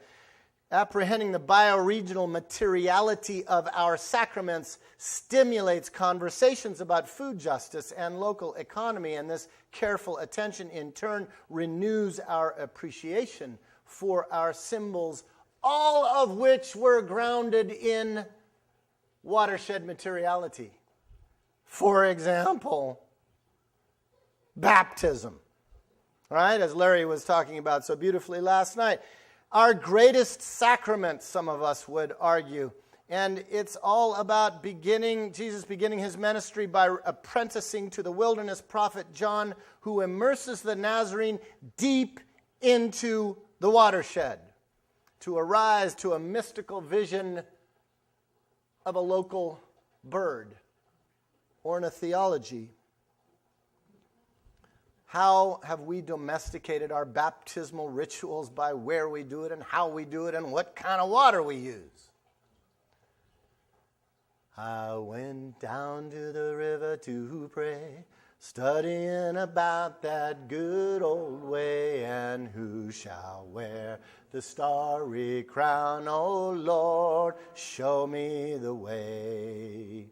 Apprehending the bioregional materiality of our sacraments stimulates conversations about food justice and local economy, and this careful attention in turn renews our appreciation for our symbols, all of which were grounded in watershed materiality. For example, baptism, right? As Larry was talking about so beautifully last night. Our greatest sacrament, some of us would argue. And it's all about Jesus beginning his ministry by apprenticing to the wilderness prophet John, who immerses the Nazarene deep into the watershed to arise to a mystical vision of a local bird, ornithology. How have we domesticated our baptismal rituals by where we do it and how we do it and what kind of water we use? I went down to the river to pray, studying about that good old way, and who shall wear the starry crown? Oh Lord, show me the way.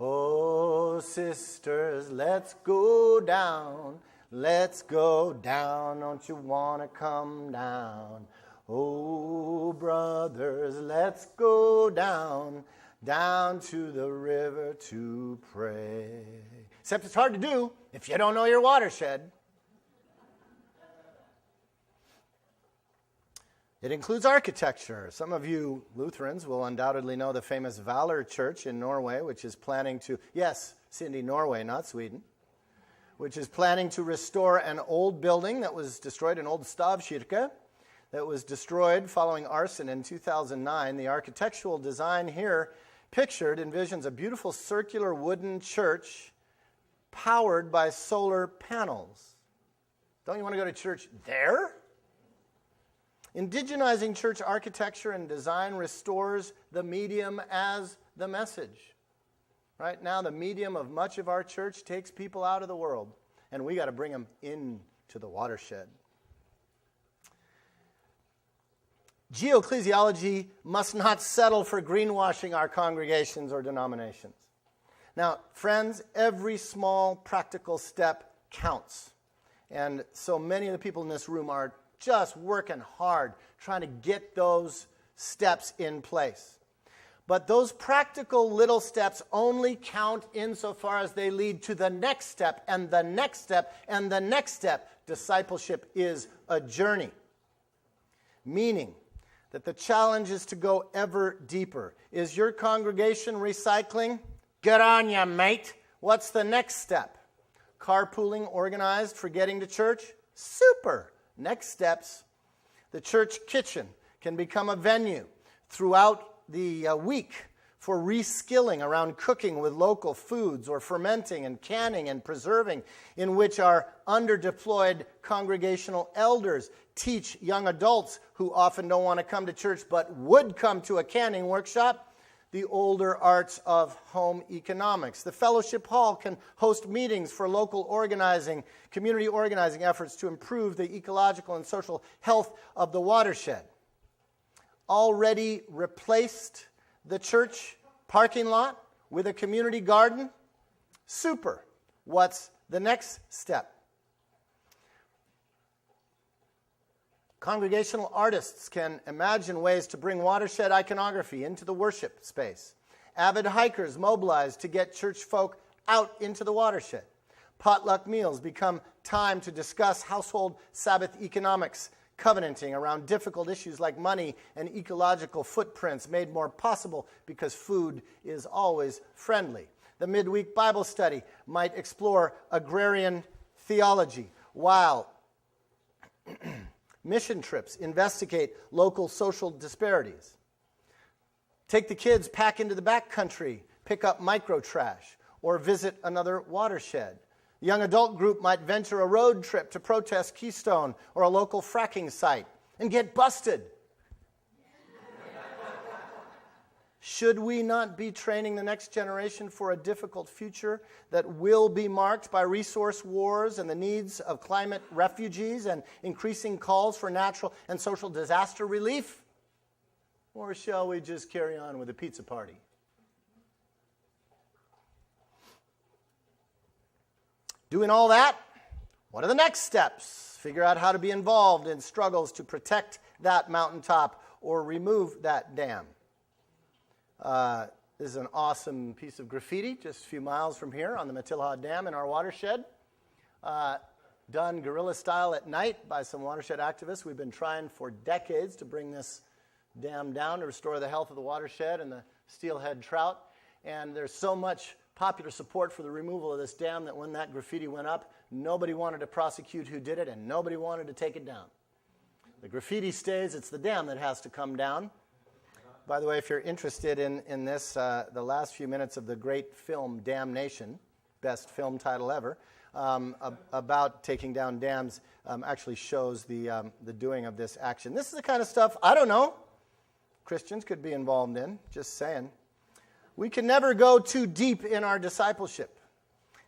Oh sisters, let's go down. Let's go down, don't you want to come down? Oh, brothers, let's go down to the river to pray. Except it's hard to do if you don't know your watershed. It includes architecture. Some of you Lutherans will undoubtedly know the famous Valor Church in Norway, which is planning to, yes, Cindy, Norway, not Sweden, which is planning to restore an old building that was destroyed, an old stavkirke, that was destroyed following arson in 2009. The architectural design here pictured envisions a beautiful circular wooden church powered by solar panels. Don't you want to go to church there? Indigenizing church architecture and design restores the medium as the message. Right now, the medium of much of our church takes people out of the world, and we got to bring them into the watershed. Geoecclesiology must not settle for greenwashing our congregations or denominations. Now, friends, every small practical step counts. And so many of the people in this room are just working hard trying to get those steps in place. But those practical little steps only count insofar as they lead to the next step, and the next step, and the next step. Discipleship is a journey. Meaning that the challenge is to go ever deeper. Is your congregation recycling? Get on ya, mate. What's the next step? Carpooling organized for getting to church? Super. Next steps. The church kitchen can become a venue throughout the week for reskilling around cooking with local foods or fermenting and canning and preserving, in which our underdeployed congregational elders teach young adults who often don't want to come to church but would come to a canning workshop the older arts of home economics. The fellowship hall can host meetings for local organizing, community organizing efforts to improve the ecological and social health of the watershed. Already replaced the church parking lot with a community garden? Super. What's the next step? Congregational artists can imagine ways to bring watershed iconography into the worship space. Avid hikers mobilize to get church folk out into the watershed. Potluck meals become time to discuss household Sabbath economics, covenanting around difficult issues like money and ecological footprints made more possible because food is always friendly. The midweek Bible study might explore agrarian theology, while mission trips investigate local social disparities. Take the kids back into the backcountry, pick up micro trash, or visit another watershed. The young adult group might venture a road trip to protest Keystone or a local fracking site and get busted. Should we not be training the next generation for a difficult future that will be marked by resource wars and the needs of climate refugees and increasing calls for natural and social disaster relief? Or shall we just carry on with the pizza party? Doing all that, what are the next steps? Figure out how to be involved in struggles to protect that mountaintop or remove that dam. This is an awesome piece of graffiti just a few miles from here on the Matilha Dam in our watershed. Done guerrilla style at night by some watershed activists. We've been trying for decades to bring this dam down to restore the health of the watershed and the steelhead trout. And there's so much popular support for the removal of this dam that when that graffiti went up, nobody wanted to prosecute who did it and nobody wanted to take it down. The graffiti stays, it's the dam that has to come down. By the way, if you're interested in this, the last few minutes of the great film Damnation, best film title ever, about taking down dams, actually shows the doing of this action. This is the kind of stuff, I don't know, Christians could be involved in, just saying. We can never go too deep in our discipleship.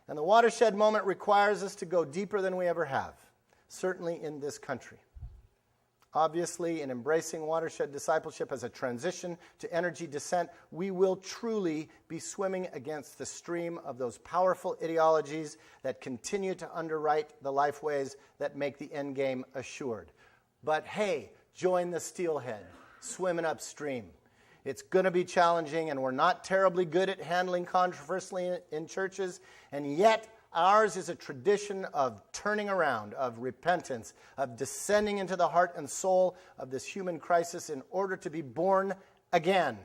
And the watershed moment requires us to go deeper than we ever have, certainly in this country. Obviously, in embracing watershed discipleship as a transition to energy descent, we will truly be swimming against the stream of those powerful ideologies that continue to underwrite the lifeways that make the end game assured. But hey, join the steelhead, swimming upstream. It's going to be challenging, and we're not terribly good at handling controversy in churches, and yet ours is a tradition of turning around, of repentance, of descending into the heart and soul of this human crisis in order to be born again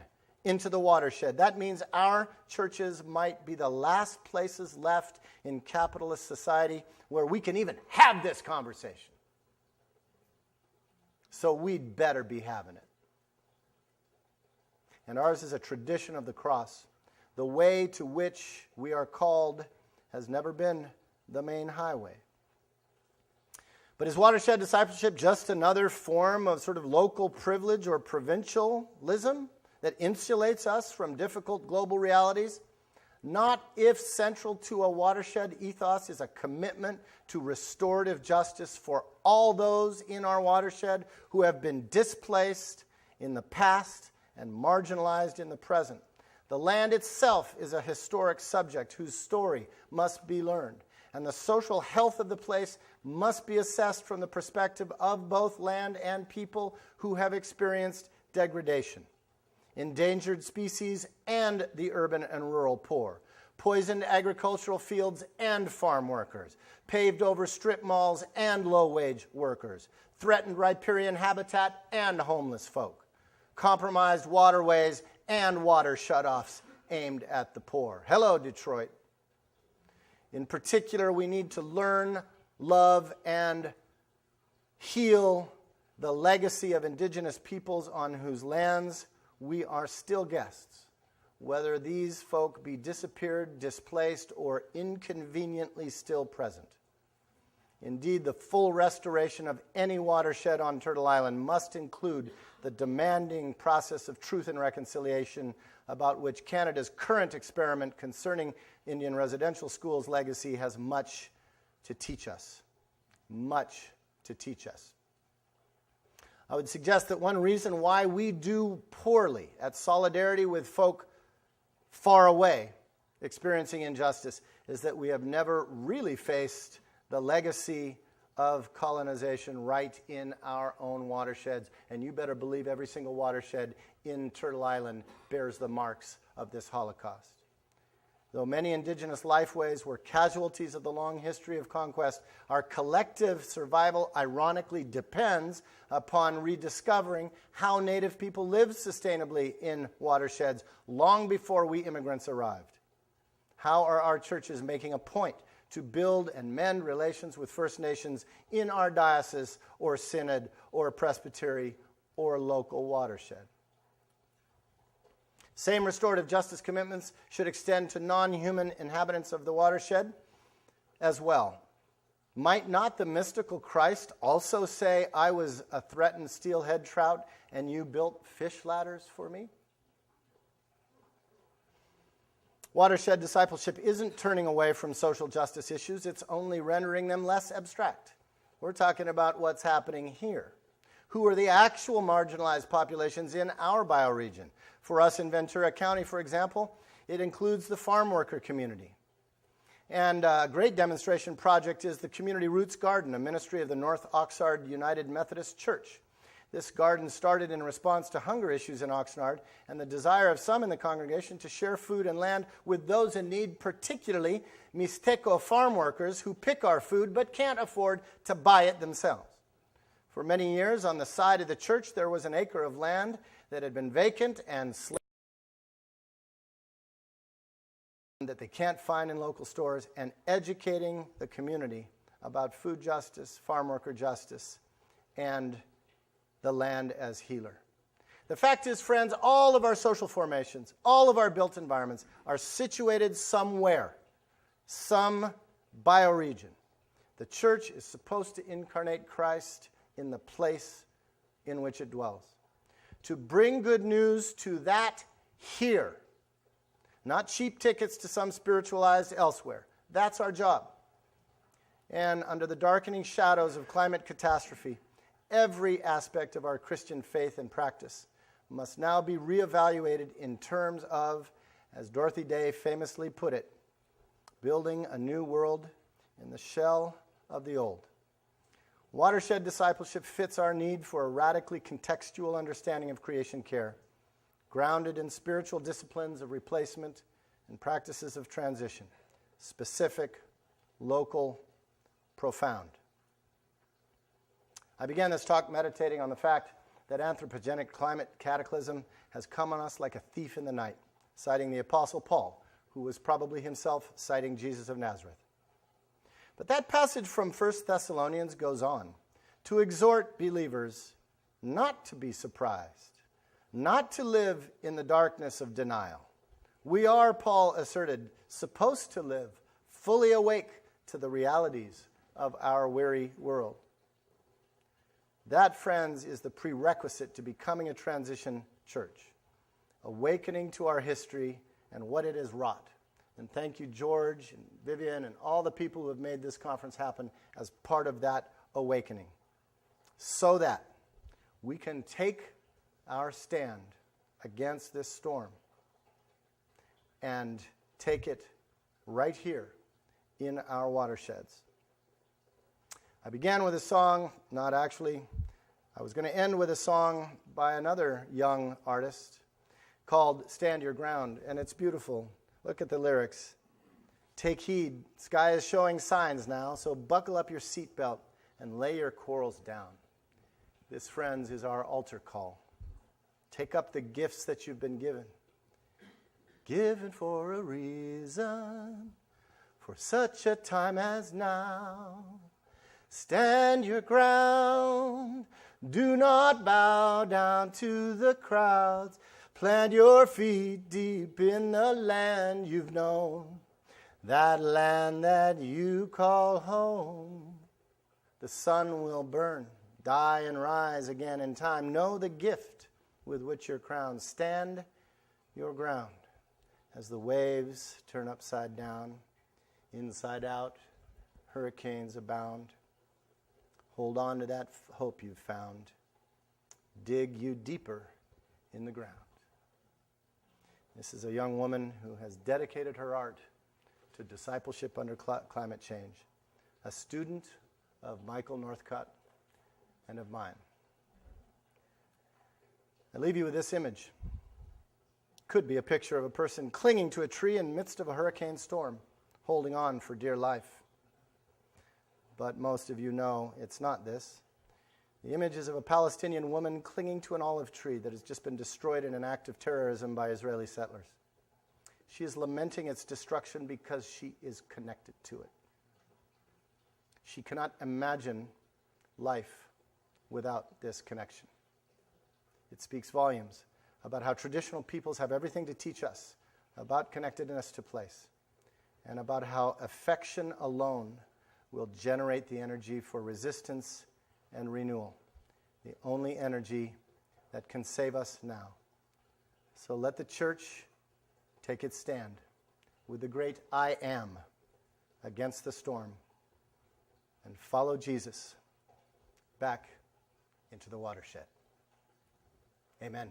into the watershed. That means our churches might be the last places left in capitalist society where we can even have this conversation. So we'd better be having it. And ours is a tradition of the cross. The way to which we are called has never been the main highway. But is watershed discipleship just another form of sort of local privilege or provincialism that insulates us from difficult global realities? Not if central to a watershed ethos is a commitment to restorative justice for all those in our watershed who have been displaced in the past and marginalized in the present. The land itself is a historic subject whose story must be learned, and the social health of the place must be assessed from the perspective of both land and people who have experienced degradation, endangered species and the urban and rural poor, poisoned agricultural fields and farm workers, paved over strip malls and low-wage workers, threatened riparian habitat and homeless folk, compromised waterways and water shutoffs aimed at the poor. Hello, Detroit. In particular, we need to learn, love, and heal the legacy of indigenous peoples on whose lands we are still guests, whether these folk be disappeared, displaced, or inconveniently still present. Indeed, the full restoration of any watershed on Turtle Island must include the demanding process of truth and reconciliation about which Canada's current experiment concerning Indian residential schools' legacy has much to teach us. Much to teach us. I would suggest that one reason why we do poorly at solidarity with folk far away experiencing injustice is that we have never really faced the legacy of colonization right in our own watersheds. And you better believe every single watershed in Turtle Island bears the marks of this Holocaust. Though many indigenous lifeways were casualties of the long history of conquest, our collective survival ironically depends upon rediscovering how Native people lived sustainably in watersheds long before we immigrants arrived. How are our churches making a point to build and mend relations with First Nations in our diocese or synod or presbytery or local watershed? Same restorative justice commitments should extend to non-human inhabitants of the watershed as well. Might not the mystical Christ also say, "I was a threatened steelhead trout and you built fish ladders for me"? Watershed discipleship isn't turning away from social justice issues, it's only rendering them less abstract. We're talking about what's happening here. Who are the actual marginalized populations in our bioregion? For us in Ventura County, for example, it includes the farm worker community. And a great demonstration project is the Community Roots Garden, a ministry of the North Oxnard United Methodist Church. This garden started in response to hunger issues in Oxnard and the desire of some in the congregation to share food and land with those in need, particularly Mixteco farm workers who pick our food but can't afford to buy it themselves. For many years, on the side of the church, there was an acre of land that had been vacant and that they can't find in local stores, and educating the community about food justice, farm worker justice, and the land as healer. The fact is, friends, all of our social formations, all of our built environments are situated somewhere, some bioregion. The church is supposed to incarnate Christ in the place in which it dwells. To bring good news to that here, not cheap tickets to some spiritualized elsewhere. That's our job. And under the darkening shadows of climate catastrophe, every aspect of our Christian faith and practice must now be reevaluated in terms of, as Dorothy Day famously put it, building a new world in the shell of the old. Watershed discipleship fits our need for a radically contextual understanding of creation care, grounded in spiritual disciplines of replacement and practices of transition, specific, local, profound. I began this talk meditating on the fact that anthropogenic climate cataclysm has come on us like a thief in the night, citing the Apostle Paul, who was probably himself citing Jesus of Nazareth. But that passage from 1 Thessalonians goes on to exhort believers not to be surprised, not to live in the darkness of denial. We are, Paul asserted, supposed to live fully awake to the realities of our weary world. That, friends, is the prerequisite to becoming a transition church, awakening to our history and what it has wrought. And thank you, George and Vivian and all the people who have made this conference happen as part of that awakening, so that we can take our stand against this storm and take it right here in our watersheds. I began with a song, not actually. I was going to end with a song by another young artist called Stand Your Ground, and it's beautiful. Look at the lyrics. Take heed, sky is showing signs now, so buckle up your seatbelt and lay your quarrels down. This, friends, is our altar call. Take up the gifts that you've been given. Given for a reason, for such a time as now. Stand your ground, do not bow down to the crowds. Plant your feet deep in the land you've known, that land that you call home. The sun will burn, die and rise again in time. Know the gift with which you're crowned. Stand your ground as the waves turn upside down, inside out, hurricanes abound. Hold on to that hope you've found. Dig you deeper in the ground. This is a young woman who has dedicated her art to discipleship under climate change, a student of Michael Northcutt and of mine. I leave you with this image. Could be a picture of a person clinging to a tree in the midst of a hurricane storm, holding on for dear life. But most of you know it's not this. The image is of a Palestinian woman clinging to an olive tree that has just been destroyed in an act of terrorism by Israeli settlers. She is lamenting its destruction because she is connected to it. She cannot imagine life without this connection. It speaks volumes about how traditional peoples have everything to teach us about connectedness to place, and about how affection alone will generate the energy for resistance and renewal, the only energy that can save us now. So let the church take its stand. with the great I am against the storm and follow Jesus back into the watershed. Amen.